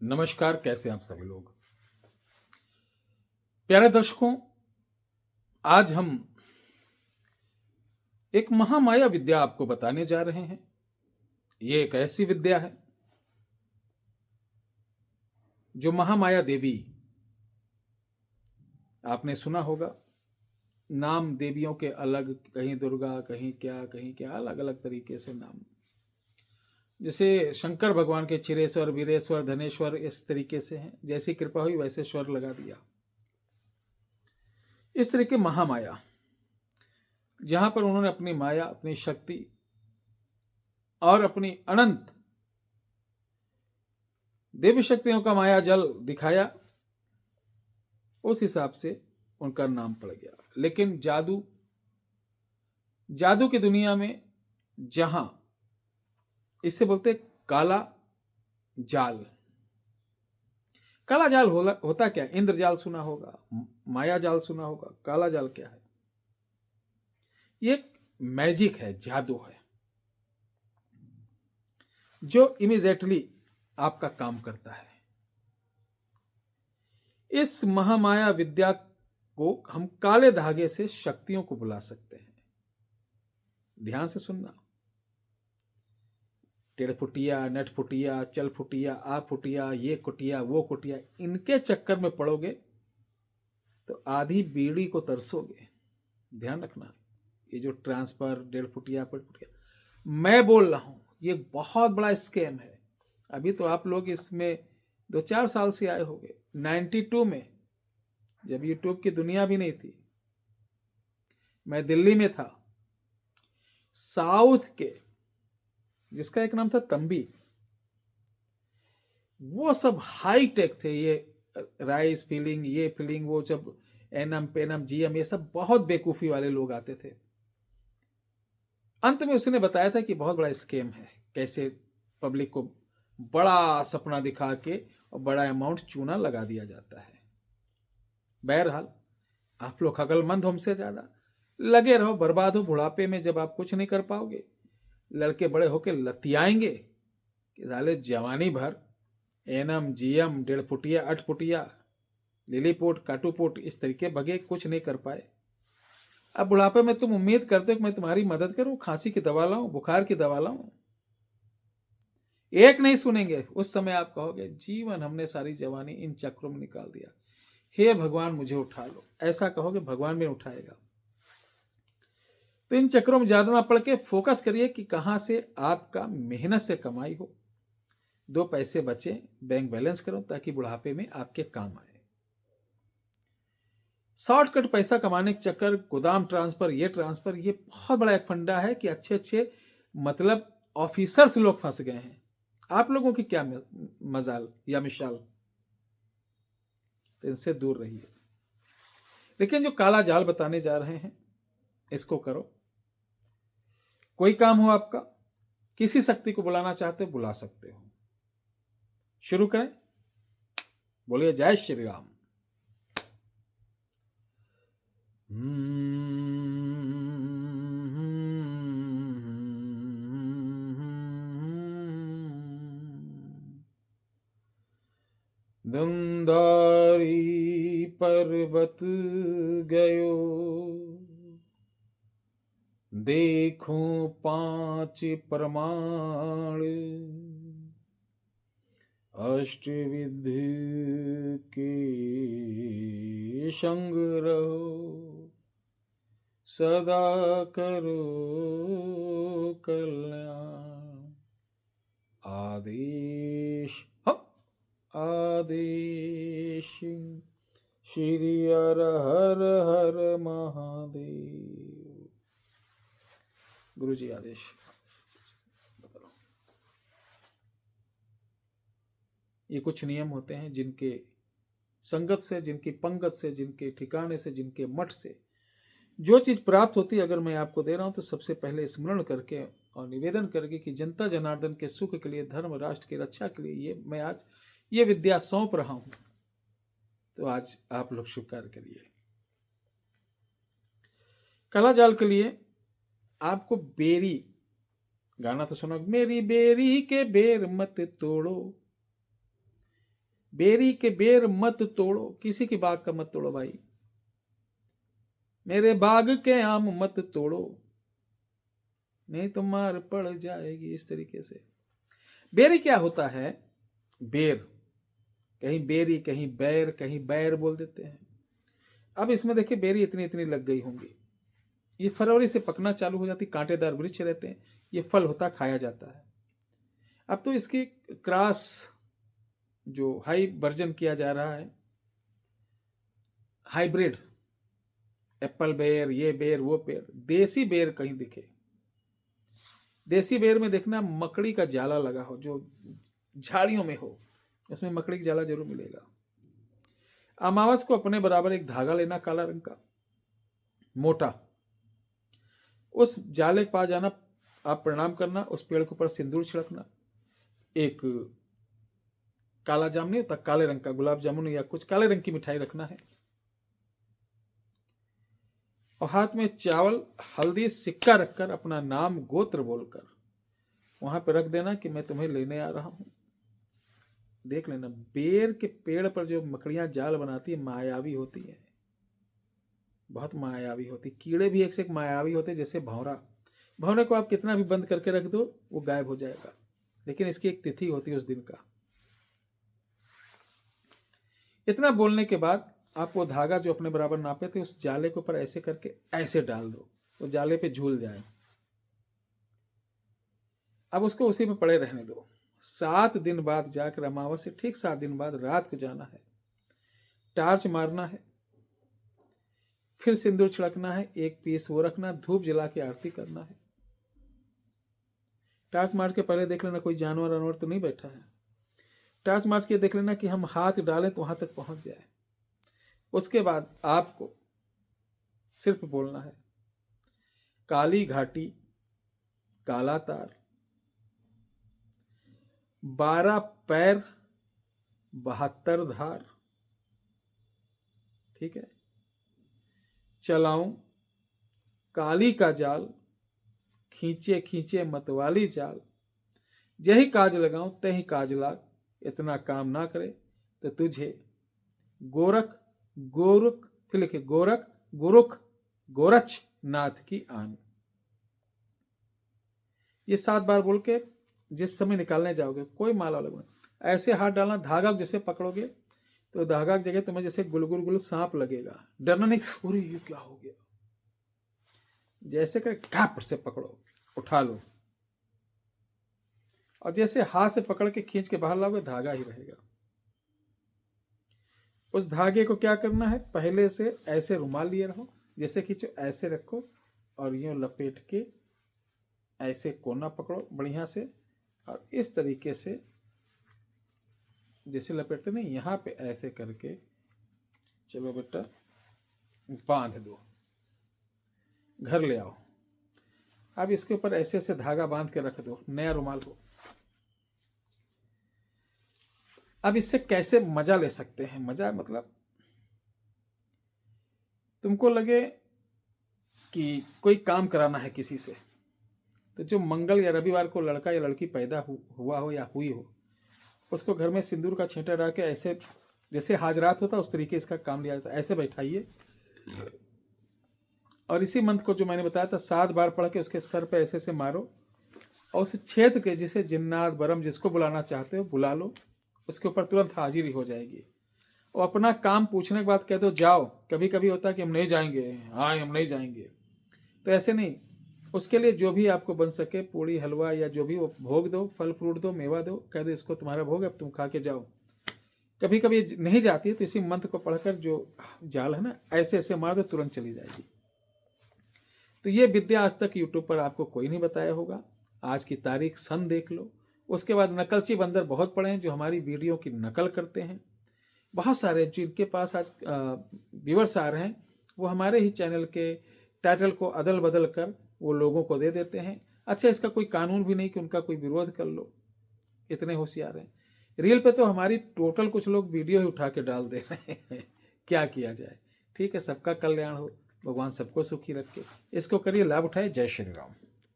नमस्कार, कैसे हैं आप सभी लोग। प्यारे दर्शकों, आज हम एक महामाया विद्या आपको बताने जा रहे हैं। ये एक ऐसी विद्या है जो महामाया देवी, आपने सुना होगा। नाम देवियों के अलग, कहीं दुर्गा, कहीं क्या, अलग अलग तरीके से नाम। जैसे शंकर भगवान के क्षीरेश्वर, वीरेश्वर, धनेश्वर इस तरीके से हैं। जैसी कृपा हुई वैसे स्वर लगा दिया। इस तरीके महामाया, जहां पर उन्होंने अपनी माया, अपनी शक्ति और अपनी अनंत देवी शक्तियों का माया जल दिखाया, उस हिसाब से उनका नाम पड़ गया। लेकिन जादू की दुनिया में, जहां इससे बोलते काला जाल। काला जाल होता क्या? इंद्रजाल सुना होगा, माया जाल सुना होगा। काला जाल क्या है? ये मैजिक है, जादू है, जो इमीडिएटली आपका काम करता है। इस महामाया विद्या को हम काले धागे से शक्तियों को बुला सकते हैं। ध्यान से सुनना। टेढ़ फुटिया, नट फुटिया, चल फुटिया, आ फुटिया, ये कुटिया, वो कुटिया, इनके चक्कर में पड़ोगे तो आधी बीड़ी को तरसोगे। ध्यान रखना, ये जो ट्रांसफर, डेढ़ फुटिया, पट फुटिया मैं बोल रहा हूं, ये बहुत बड़ा स्कैम है। अभी तो आप लोग इसमें 2-4 साल से आए होंगे। 92 में, जब यूट्यूब की दुनिया भी नहीं थी, मैं दिल्ली में था। साउथ के, जिसका एक नाम था तंबी, वो सब हाई टेक थे। ये राइस फीलिंग, ये फीलिंग, वो जब एनम पेनम जीएम, ये सब बहुत बेकूफी वाले लोग आते थे। अंत में उसने बताया था कि बहुत बड़ा स्कैम है, कैसे पब्लिक को बड़ा सपना दिखा के और बड़ा अमाउंट चूना लगा दिया जाता है। बहरहाल, आप लोग अकलमंद हो हमसे ज्यादा, लगे रहो, बर्बाद हो। बुढ़ापे में जब आप कुछ नहीं कर पाओगे, लड़के बड़े होके लतियाएंगे कि साले जवानी भर एनम जीएम, डेढ़ फुटिया, 8 फुटिया, लिलीपोट, काटूपोट, इस तरीके भगे, कुछ नहीं कर पाए। अब बुढ़ापे में तुम उम्मीद करते हो कि मैं तुम्हारी मदद करूं, खांसी की दवा लाऊं, बुखार की दवा लाऊं। एक नहीं सुनेंगे। उस समय आप कहोगे, जीवन हमने सारी जवानी इन चक्रों में निकाल दिया, हे भगवान मुझे उठा लो। ऐसा कहोगे, भगवान भी उठाएगा। तो इन चक्रों में ज्यादा ना पड़ के फोकस करिए कि कहां से आपका मेहनत से कमाई हो, 2 पैसे बचे, बैंक बैलेंस करो, ताकि बुढ़ापे में आपके काम आए। शॉर्टकट पैसा कमाने के चक्कर, गोदाम ट्रांसफर, ये बहुत बड़ा एक फंडा है कि अच्छे अच्छे मतलब ऑफिसर्स लोग फंस गए हैं। आप लोगों की क्या मजाल या मिसाल, तो इनसे दूर रहिए। लेकिन जो काला जाल बताने जा रहे हैं, इसको करो। कोई काम हो आपका, किसी शक्ति को बुलाना चाहते हो, बुला सकते हो। शुरू करें। बोलिए जय श्री राम। धुंधारी पर्वत गयो, देखूं 5 प्रमाण, अष्टविधि के संग रहो, सदा करो कल्याण। आदेश आदेश श्री हर हर हर महादेव। गुरु जी आदेश। ये कुछ नियम होते हैं जिनके संगत से, जिनकी पंगत से, जिनके ठिकाने से, जिनके मठ से जो चीज प्राप्त होती है, अगर मैं आपको दे रहा हूं तो सबसे पहले स्मरण करके और निवेदन करके कि जनता जनार्दन के सुख के लिए, धर्म राष्ट्र की रक्षा के लिए ये मैं आज ये विद्या सौंप रहा हूं। तो आज आप लोग स्वीकार करिए। कला जाल के लिए आपको बेरी, गाना तो सुना, मेरी बेरी के बेर मत तोड़ो, बेरी के बेर मत तोड़ो, किसी की बाग का मत तोड़ो भाई, मेरे बाग के आम मत तोड़ो, नहीं तो मार पड़ जाएगी। इस तरीके से बेरी क्या होता है, बेर, कहीं बेरी कहीं बैर, कहीं बैर बोल देते हैं। अब इसमें देखिए बेरी इतनी इतनी लग गई होंगी, ये फरवरी से पकना चालू हो जाती, कांटेदार वृक्ष रहते हैं, ये फल होता खाया जाता है। अब तो इसकी क्रॉस जो हाई वर्जन किया जा रहा है, हाइब्रिड, एप्पल बेर, ये बेर वो बेर, देसी बेर कहीं दिखे, देसी बेर में देखना मकड़ी का जाला लगा हो, जो झाड़ियों में हो, उसमें मकड़ी का जाला जरूर मिलेगा। अमावस को अपने बराबर एक धागा लेना काला रंग का मोटा, उस जाले के पास जाना, आप प्रणाम करना, उस पेड़ के ऊपर सिंदूर छिड़कना, एक काला जाम नहीं होता, काले रंग का गुलाब जामुन या कुछ काले रंग की मिठाई रखना है, और हाथ में चावल हल्दी सिक्का रखकर अपना नाम गोत्र बोलकर वहां पर रख देना कि मैं तुम्हें लेने आ रहा हूं। देख लेना बेर के पेड़ पर जो मकड़ियां जाल बनाती है मायावी होती है, बहुत मायावी होती, कीड़े भी एक से एक मायावी होते, जैसे भौरा, भौरे को आप कितना भी बंद करके रख दो वो गायब हो जाएगा, लेकिन इसकी एक तिथि होती है उस दिन का। इतना बोलने के बाद आप वो धागा जो अपने बराबर नापे थे उस जाले के ऊपर ऐसे करके ऐसे डाल दो, वो जाले पे झूल जाए। अब उसको उसी में पड़े रहने दो। 7 दिन बाद जाकर अमावस से ठीक 7 दिन बाद रात को जाना है, टार्च मारना है, फिर सिंदूर छिड़कना है, एक पीस वो रखना, धूप जला के आरती करना है। टार्च मार के पहले देख लेना कोई जानवर वानवर तो नहीं बैठा है, टार्च मार के देख लेना कि हम हाथ डालें तो वहां तक पहुंच जाए। उसके बाद आपको सिर्फ बोलना है काली घाटी, काला तार, 12 पैर 72 धार, ठीक है, चलाऊं काली का जाल, खींचे खींचे मतवाली जाल, यही काज लगाऊं तही काज लाग, इतना काम ना करे तो तुझे गोरख गोरुख, फिर लिखे गोरख गुरुख गोरच नाथ की आन। ये 7 बार बोल के जिस समय निकालने जाओगे कोई माला लगना, ऐसे हाथ डालना, धागा जैसे पकड़ोगे तो धागा की जगह तुम्हें जैसे गुलगुल गुल सांप लगेगा, डरना नहीं, अरे ये क्या हो गया, जैसे कर कैप से पकड़ो, उठा लो, और जैसे हाथ से पकड़ के खींच के बाहर लाओगे धागा ही रहेगा। उस धागे को क्या करना है, पहले से ऐसे रुमाल लिए रहो, जैसे खींचो ऐसे रखो, और यूं लपेट के ऐसे कोना पकड़ो बढ़िया से, और इस तरीके से जैसे लपेटते नहीं, यहाँ पे ऐसे करके चलो बेटा बांध दो, घर ले आओ। अब इसके ऊपर ऐसे ऐसे धागा बांध के रख दो, नया रुमाल हो। अब इससे कैसे मजा ले सकते हैं, मजा मतलब तुमको लगे कि कोई काम कराना है किसी से, तो जो मंगल या रविवार को लड़का या लड़की पैदा हुआ हो या हुई हो, उसको घर में सिंदूर का छींटा डाल के ऐसे जैसे हाजरात होता उस तरीके इसका काम लिया जाता है। ऐसे बैठाइए और इसी मंत्र को जो मैंने बताया था 7 बार पढ़ के उसके सर पे ऐसे से मारो, और उसे छेद के जिसे जिन्नात बरम जिसको बुलाना चाहते हो बुला लो, उसके ऊपर तुरंत हाजिरी हो जाएगी। और अपना काम पूछने के बाद कह दो जाओ। कभी कभी होता है कि हम नहीं जाएंगे, हाँ हम नहीं जाएंगे, तो ऐसे नहीं, उसके लिए जो भी आपको बन सके पूड़ी हलवा या जो भी वो भोग दो, फल फ्रूट दो, मेवा दो, कह दो इसको तुम्हारा भोग है, अब तुम खा के जाओ। कभी कभी नहीं जाती है तो इसी मंत्र को पढ़कर जो जाल है ना ऐसे ऐसे मार दो, तुरंत चली जाएगी। तो ये विद्या आज तक यूट्यूब पर आपको कोई नहीं बताया होगा। आज की तारीख सन देख लो। उसके बाद नकलची बंदर बहुत पड़े हैं जो हमारी वीडियो की नकल करते हैं। बहुत सारे जिनके पास आज व्यूअर्स आ रहे हैं वो हमारे ही चैनल के टाइटल को अदल बदल कर वो लोगों को दे देते हैं। अच्छा, इसका कोई कानून भी नहीं कि उनका कोई विरोध कर लो, इतने होशियार हैं। रील पे तो हमारी टोटल कुछ लोग वीडियो ही उठा के डाल दे रहे हैं। क्या किया जाए। ठीक है, सबका कल्याण हो, भगवान सबको सुखी रखे। इसको करिए, लाभ उठाए। जय श्री राम।